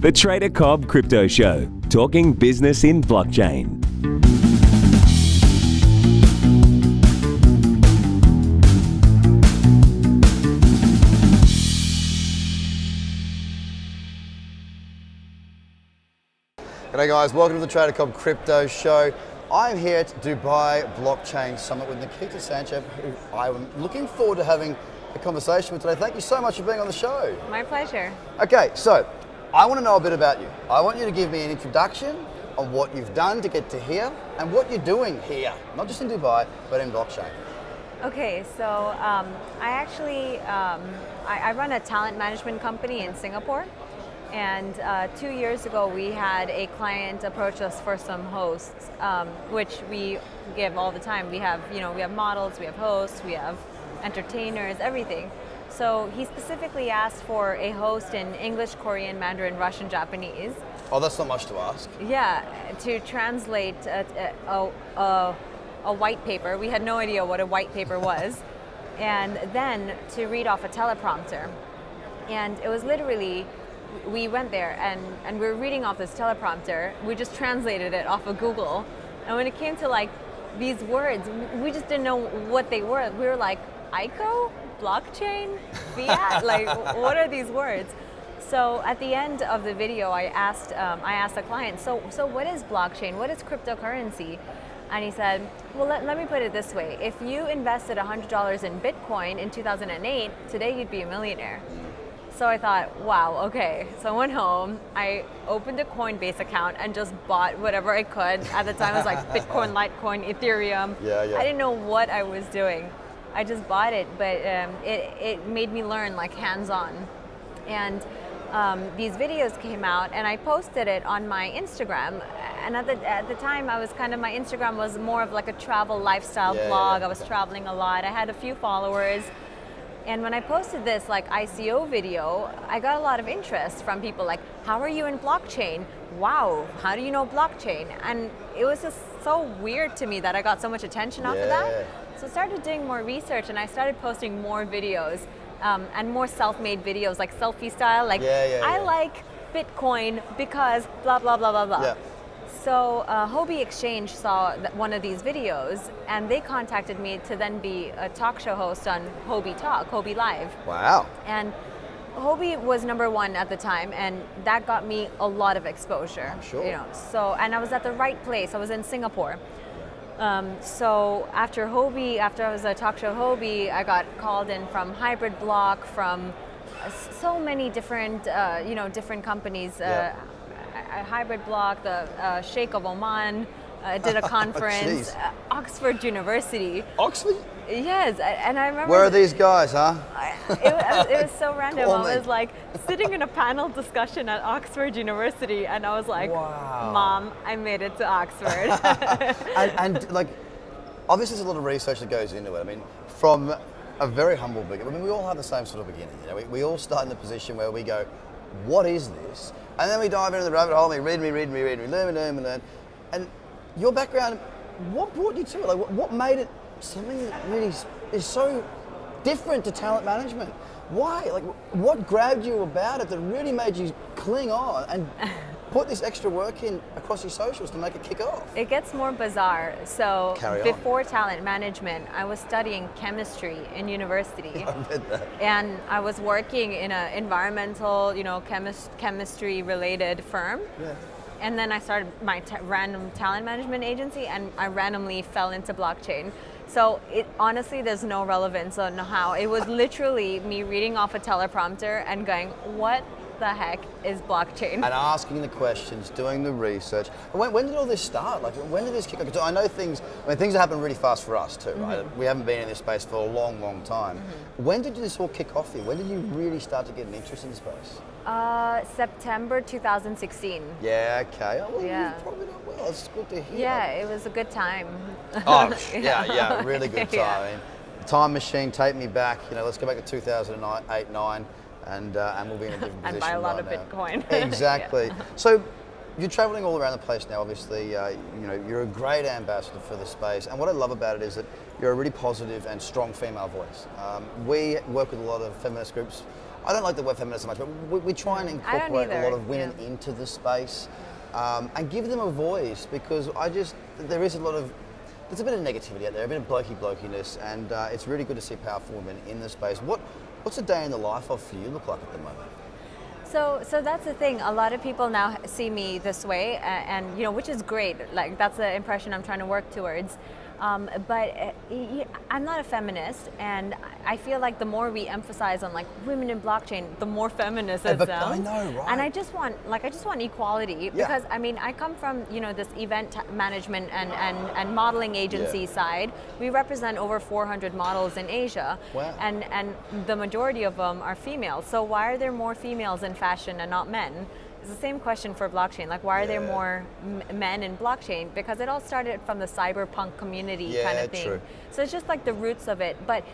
The Trader Cobb Crypto Show, talking business in blockchain. G'day guys, welcome to the Trader Cobb Crypto Show. I'm here at Dubai Blockchain Summit with Nikita Sachdev, who I'm looking forward to having a conversation with today. Thank you so much for being on the show. My pleasure. Okay, so I want to know a bit about you. I want you to give me an introduction on what you've done to get to here and what you're doing here, not just in Dubai, but in blockchain. Okay, so I run a talent management company in Singapore. And 2 years ago, we had a client approach us for some hosts, which we give all the time. We have models, we have hosts, we have entertainers, everything. So he specifically asked for a host in English, Korean, Mandarin, Russian, Japanese. Oh, that's not much to ask. Yeah, to translate a white paper. We had no idea what a white paper was. And then to read off a teleprompter. And it was literally, we went there and we were reading off this teleprompter. We just translated it off of Google. And when it came to like these words, we just didn't know what they were. We were like, ICO? Blockchain? Fiat? Like, what are these words? So at the end of the video, I asked the client, so what is blockchain? What is cryptocurrency? And he said, well, let me put it this way. If you invested $100 in Bitcoin in 2008, today you'd be a millionaire. So I thought, wow, okay. So I went home, I opened a Coinbase account and just bought whatever I could. At the time it was like Bitcoin, Litecoin, Ethereum. Yeah. I didn't know what I was doing. I just bought it, but it made me learn like hands-on. And these videos came out and I posted it on my Instagram. And at the time I was my Instagram was more of like a travel lifestyle blog. I was traveling a lot. I had a few followers. And when I posted this like ICO video, I got a lot of interest from people like, how are you in blockchain? Wow, how do you know blockchain? And it was just so weird to me that I got so much attention off of that. So I started doing more research and I started posting more videos and more self-made videos, like selfie style, like I like Bitcoin because blah, blah, blah, blah, blah. Yeah. So Hobby Exchange saw one of these videos and they contacted me to then be a talk show host on Hobby Talk, Hobby Live. Wow. And Hobby was #1 at the time and that got me a lot of exposure. I'm sure. And I was at the right place. I was in Singapore. So after I was a talk show Hobby, I got called in from Hybrid Block, from so many different, different companies. Hybrid Block, the Sheikh of Oman did a conference, Oxford University. Oxford? Yes, and I remember. Where are these guys, huh? It was so random. I was like sitting in a panel discussion at Oxford University, and I was like, wow. Mom, I made it to Oxford. and like, obviously there's a lot of research that goes into it. I mean, from a very humble beginning, we all have the same sort of beginning. We all start in the position where we go, what is this? And then we dive into the rabbit hole, and we learn. And your background, what brought you to it? Like, what made it something that really is so different to talent management? Why? Like, what grabbed you about it that really made you cling on and put this extra work in across your socials to make it kick off? It gets more bizarre. So Carry on. Before talent management, I was studying chemistry in university. I read that. And I was working in an environmental, chemistry related firm. Yeah. And then I started my random talent management agency and I randomly fell into blockchain. So honestly, there's no relevance on how. It was literally me reading off a teleprompter and going, what the heck is blockchain? And asking the questions, doing the research. When did all this start? Like, when did this kick off? Because I know things happen really fast for us too, right? We haven't been in this space for a long, long time. When did this all kick off for you? When did you really start to get an interest in the space? September 2016. Yeah, okay. Oh, well, Yeah. you've probably done well. It's good to hear. Yeah, it was a good time. Oh, yeah, really good time. I mean, time machine, take me back. Let's go back to 2008, 9. And we'll be in a different position and buy a lot of now. Bitcoin. Exactly. Yeah. So you're traveling all around the place now. Obviously, you're a great ambassador for the space. And what I love about it is that you're a really positive and strong female voice. We work with a lot of feminist groups I don't like the word feminist so much, but we try and I don't incorporate a either, lot of women into the space and give them a voice, because there's a bit of negativity out there, a bit of blokiness, and it's really good to see powerful women in the space. What's a day in the life of for you look like at the moment? So that's the thing. A lot of people now see me this way, and which is great. Like, that's the impression I'm trying to work towards. But I'm not a feminist, and I feel like the more we emphasize on like women in blockchain, the more feminist it sounds. I know, right? And I just want equality, because I mean, I come from this event management and modeling agency side. We represent over 400 models in Asia, and the majority of them are females. So why are there more females in fashion and not men? It's the same question for blockchain. Like, why are there more men in blockchain? Because it all started from the cyberpunk community kind of thing. True. So it's just like the roots of it. But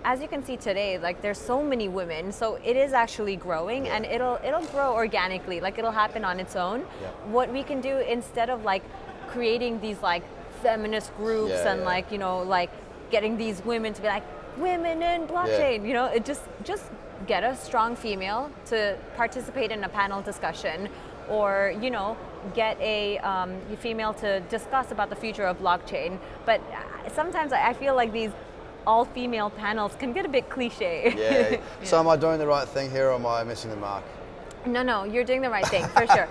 as you can see today, like, there's so many women. So it is actually growing, and it'll grow organically. Like, it'll happen on its own. Yeah. What we can do, instead of like creating these like feminist groups and like like getting these women to be like women in blockchain, it just get a strong female to participate in a panel discussion, or get a female to discuss about the future of blockchain. But sometimes I feel like these all-female panels can get a bit cliche. Yeah. So am I doing the right thing here, or am I missing the mark? No, you're doing the right thing for sure.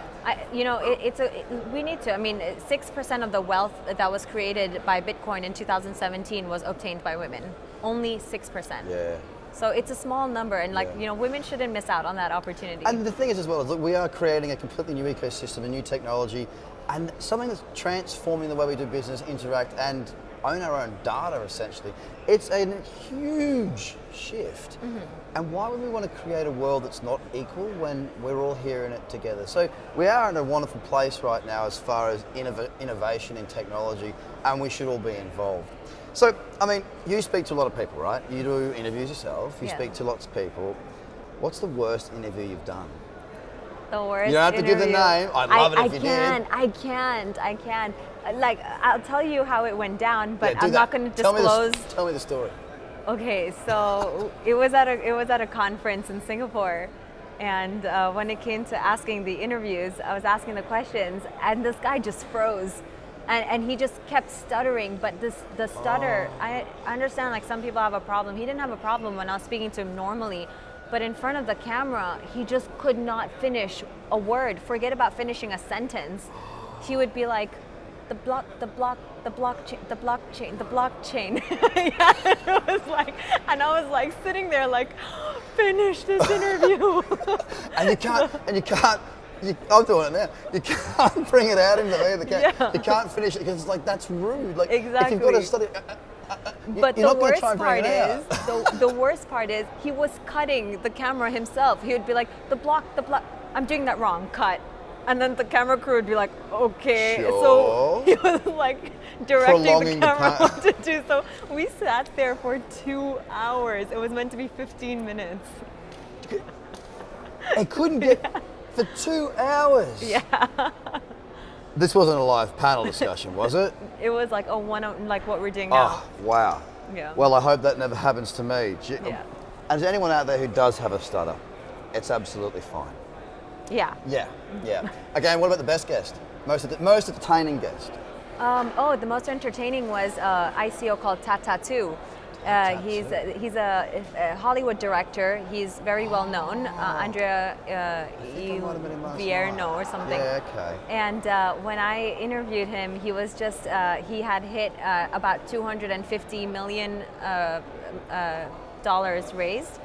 We need to. I mean, 6% of the wealth that was created by Bitcoin in 2017 was obtained by women. Only 6%. Yeah. So it's a small number, and women shouldn't miss out on that opportunity. And the thing is as well, look, we are creating a completely new ecosystem, a new technology, and something that's transforming the way we do business, interact, and own our own data, essentially. It's a huge shift. Mm-hmm. And why would we want to create a world that's not equal when we're all here in it together? So we are in a wonderful place right now as far as innovation in technology, and we should all be involved. So, I mean, you speak to a lot of people, right? You do interviews yourself, you speak to lots of people. What's the worst interview you've done? The worst You don't have to give the name. I'd love it if you did. I can't. Like, I'll tell you how it went down, but I'm not going to disclose. Tell me the story. Okay, so it was at a conference in Singapore, and when it came to asking the interviews, I was asking the questions, and this guy just froze. And he just kept stuttering, but the stutter, I understand, like, some people have a problem. He didn't have a problem when I was speaking to him normally, but in front of the camera, he just could not finish a word. Forget about finishing a sentence. He would be like, the blockchain. Yeah, it was like, and I was like sitting there like, finish this interview. and you can't. I'm doing it now. You can't bring it out into the camera. Yeah. You can't finish it because it's like, that's rude. Like, exactly. If you've got to study, but you're the not going to try and bring it out. the worst part is he was cutting the camera himself. He would be like, the block. I'm doing that wrong. Cut. And then the camera crew would be like, okay. Sure. So he was like directing Prolonging the camera what to do. So we sat there for 2 hours. It was meant to be 15 minutes. It couldn't get for 2 hours. Yeah. This wasn't a live panel discussion, was it? It was like like what we're doing now. Oh, wow. Yeah. Well, I hope that never happens to me. Yeah. And to anyone out there who does have a stutter, it's absolutely fine. Yeah. Yeah. Again, what about the best guest? Most entertaining guest? The most entertaining was ICO called Tata 2. He's a Hollywood director. He's very well known, Andrea Vierno or something. Yeah, okay. And when I interviewed him, he was just he had hit about $250 million dollars raised,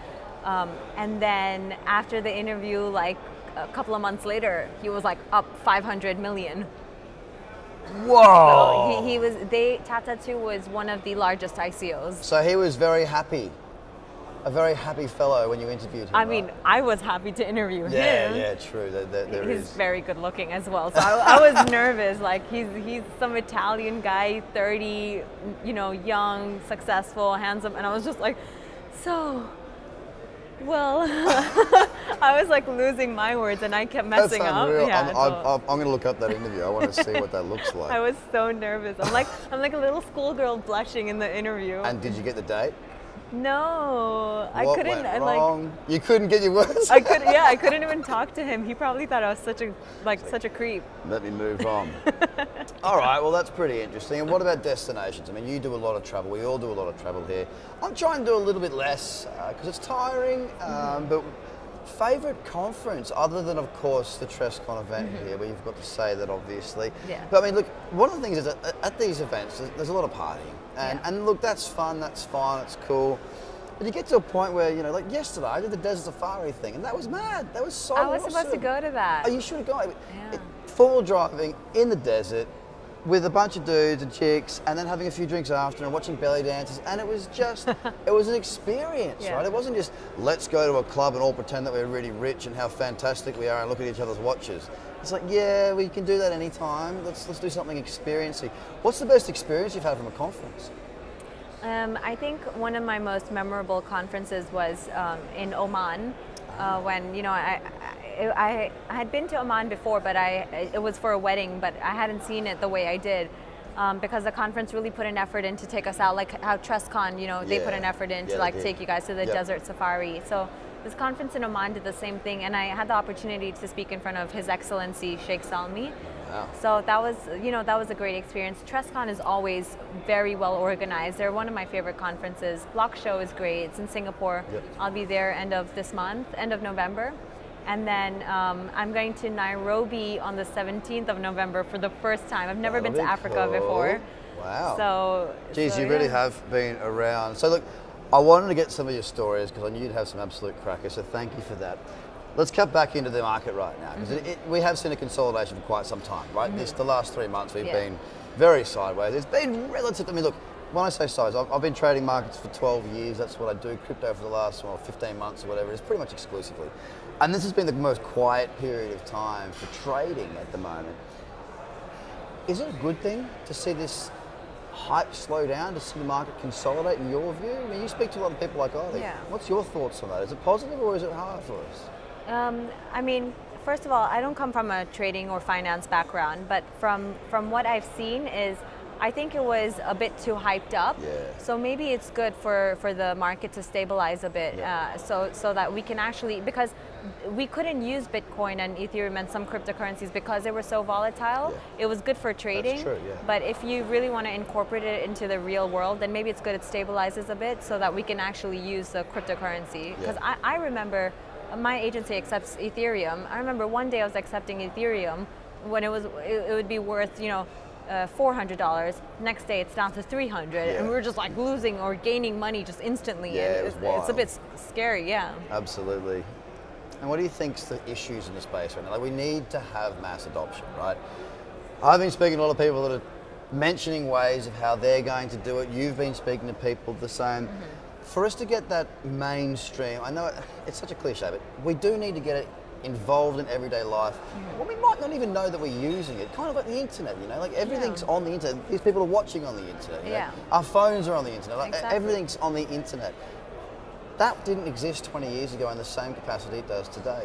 and then after the interview, like a couple of months later, he was like up 500 million. Whoa! So Tata 2 was one of the largest ICOs. So he was very happy, a very happy fellow when you interviewed him. I mean, I was happy to interview him. Yeah, true. He's very good looking as well. So I was nervous. Like, he's some Italian guy, 30, young, successful, handsome, and I was just like, well, I was like losing my words, and I kept messing That's up. unreal. Yeah, I'm going to look up that interview. I want to see what that looks like. I was so nervous. I'm like a little schoolgirl blushing in the interview. And did you get the date? No, I What couldn't. went wrong? You couldn't get your words? I could. Yeah, I couldn't even talk to him. He probably thought I was such a creep. Let me move on. All right, well, that's pretty interesting. And what about destinations? I mean, you do a lot of travel. We all do a lot of travel here. I'm trying to do a little bit less because it's tiring. But favourite conference, other than, of course, the TrestCon event here, where you've got to say that, obviously. Yeah. But I mean, look, one of the things is that at these events, there's a lot of partying. And look, that's fun, that's fun, it's cool. But you get to a point where, you know, like yesterday, I did the desert safari thing, and that was mad. That was so awesome. I was supposed to go to that. Oh, you should have gone. Yeah. Full driving in the desert with a bunch of dudes and chicks, and then having a few drinks after and watching belly dances, and it was just, it was an experience, Yeah. right? It wasn't just, let's go to a club and all pretend that we're really rich and how fantastic we are and look at each other's watches. It's like, yeah, we can do that anytime. Let's do something experiencey. What's the best experience you've had from a conference? I think one of my most memorable conferences was in Oman, when, you know, I had been to Oman before, but it was for a wedding, but I hadn't seen it the way I did. Because the conference really put an effort in to take us out, like how TrestCon, you know, they put an effort in to like take you guys to the desert safari. So this conference in Oman did the same thing, and I had the opportunity to speak in front of His Excellency Sheikh Salmi. Wow. So that was, you know, that was a great experience. TrestCon is always very well organized. They're one of my favorite conferences. Block Show is great. It's in Singapore. I'll be there end of this month, end of November. And then I'm going to Nairobi on the 17th of November for the first time. I've never been to Africa before. Wow. So, geez, you really have been around. So look, I wanted to get some of your stories because I knew you'd have some absolute crackers, so thank you for that. Let's cut back into the market right now, because we have seen a consolidation for quite some time, right? The last 3 months we've been very sideways. It's been relative, I mean, look, when I say size, I've been trading markets for 12 years. That's what I do. Crypto for the last 15 months or whatever. It's pretty much exclusively. And this has been the most quiet period of time for trading at the moment. Is it a good thing to see this hype slow down, to see the market consolidate in your view? I mean, you speak to a lot of people like Ollie. What's your thoughts on that? Is it positive or is it hard for us? I mean, first of all, I don't come from a trading or finance background, but from what I've seen is I think it was a bit too hyped up. So maybe it's good for the market to stabilize a bit, so that we can actually, because we couldn't use Bitcoin and Ethereum and some cryptocurrencies because they were so volatile. It was good for trading. That's true, but if you really want to incorporate it into the real world, then maybe it's good it stabilizes a bit so that we can actually use the cryptocurrency. Because I remember my agency accepts Ethereum. I remember one day I was accepting Ethereum when it would be worth, you know, $400. Next day it's down to $300, and we were just like losing or gaining money just instantly. And it's a bit scary. Absolutely. And what do you think's the issues in the space right now? Like, we need to have mass adoption, right? I've been speaking to a lot of people that are mentioning ways of how they're going to do it. You've been speaking to people the same. For us to get that mainstream, I know it's such a cliche, but we do need to get it involved in everyday life. Well, we might not even know that we're using it. Kind of like the internet, you know, like everything's on the internet. These people are watching on the internet. You know? Our phones are on the internet. Like, everything's on the internet. That didn't exist 20 years ago in the same capacity it does today.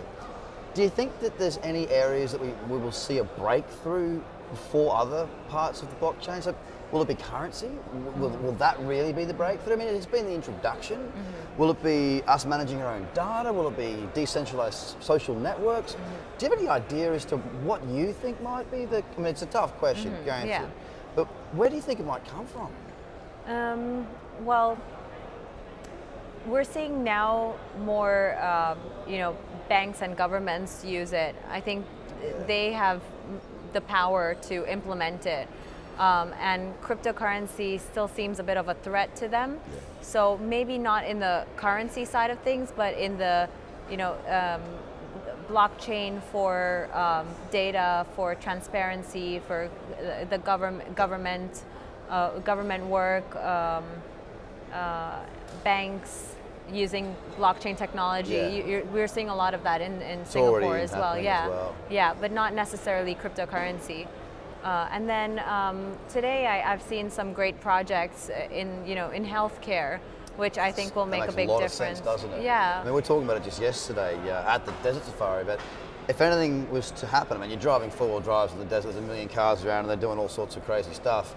Do you think that there's any areas that we will see a breakthrough for other parts of the blockchain? So will it be currency? Will that really be the breakthrough? I mean, it's been the introduction. Will it be us managing our own data? Will it be decentralized social networks? Do you have any idea as to what you think might be the, I mean, it's a tough question, granted, but where do you think it might come from? Well, we're seeing now more, you know, banks and governments use it. I think they have the power to implement it. And cryptocurrency still seems a bit of a threat to them. So maybe not in the currency side of things, but in the, you know, blockchain for data, for transparency, for the government work, banks using blockchain technology. We're seeing a lot of that in Singapore as well. Yeah, but not necessarily cryptocurrency. And then today I've seen some great projects in healthcare, which I think will make a big difference. That makes a lot of sense, doesn't it? Yeah. I mean, we were talking about it just yesterday at the Desert Safari, but if anything was to happen, I mean, you're driving four-wheel drives in the desert, there's a million cars around and they're doing all sorts of crazy stuff.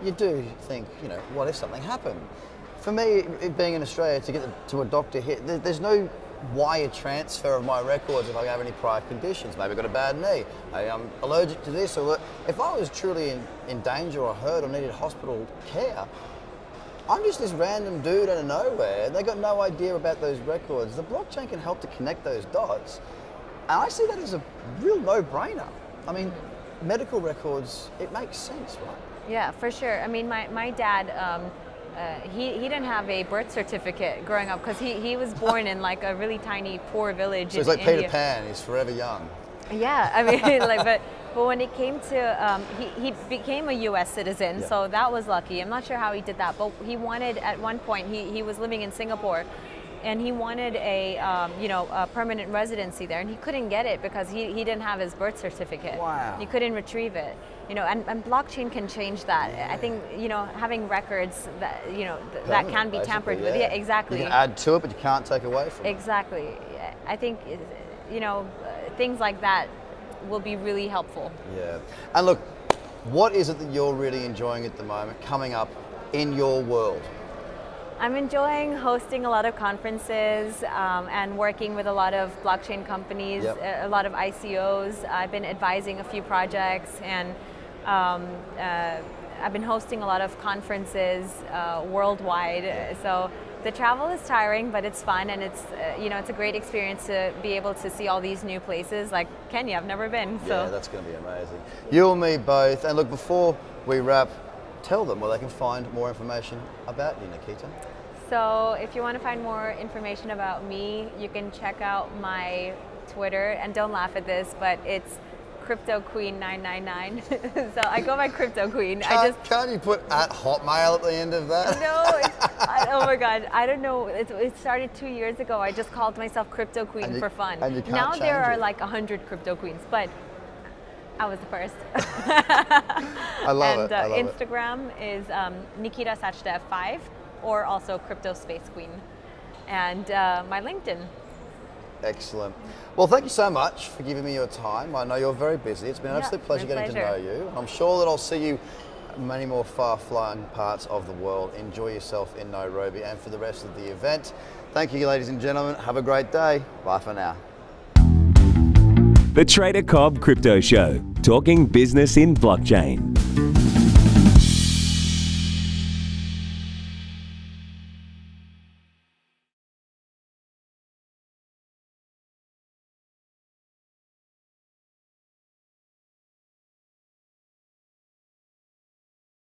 You do think, you know, what if something happened? for me, it being in Australia, to get to a doctor here, there's no wire transfer of my records if I have any prior conditions. Maybe I've got a bad knee, maybe I'm allergic to this, or if I was truly in danger or hurt or needed hospital care, I'm just this random dude out of nowhere, and they got no idea about those records. The blockchain can help to connect those dots, and I see that as a real no-brainer. I mean, medical records, it makes sense, right? Yeah, for sure. I mean, my dad, he didn't have a birth certificate growing up because he was born in like a really tiny poor village. So he's like Peter Pan, he's forever young. Yeah, I mean, like, but when it came to, he became a U.S. citizen, so that was lucky. I'm not sure how he did that, but he wanted, at one point, he was living in Singapore, and he wanted a permanent residency there, and he couldn't get it because he didn't have his birth certificate. Wow. He couldn't retrieve it. And blockchain can change that. Yeah. I think, having records that, that can be tampered with. Yeah, exactly. You can add to it, but you can't take away from it. Exactly. I think, things like that will be really helpful. Yeah. And look, what is it that you're really enjoying at the moment coming up in your world? I'm enjoying hosting a lot of conferences and working with a lot of blockchain companies, a lot of ICOs. I've been advising a few projects, and I've been hosting a lot of conferences worldwide. So the travel is tiring, but it's fun, and it's it's a great experience to be able to see all these new places like Kenya. I've never been. So. Yeah, that's going to be amazing. You and me both. And look, before we wrap, tell them where they can find more information about you, Nikita. So if you want to find more information about me, you can check out my Twitter, and don't laugh at this, but it's CryptoQueen999. So I go by Crypto Queen. Can't you put at Hotmail at the end of that? No, oh my God, I don't know. It started 2 years ago. I just called myself Crypto Queen for fun. And you can't now change there are it. like 100 Crypto Queens, but I was the first. I love it. And Instagram is Nikita Sachdev 5, or also Crypto Space Queen, and my LinkedIn. Excellent. Well, thank you so much for giving me your time. I know you're very busy. It's been an absolute pleasure getting to know you. I'm sure that I'll see you in many more far-flung parts of the world. Enjoy yourself in Nairobi and for the rest of the event. Thank you, ladies and gentlemen. Have a great day. Bye for now. The Trader Cobb Crypto Show, talking business in blockchain.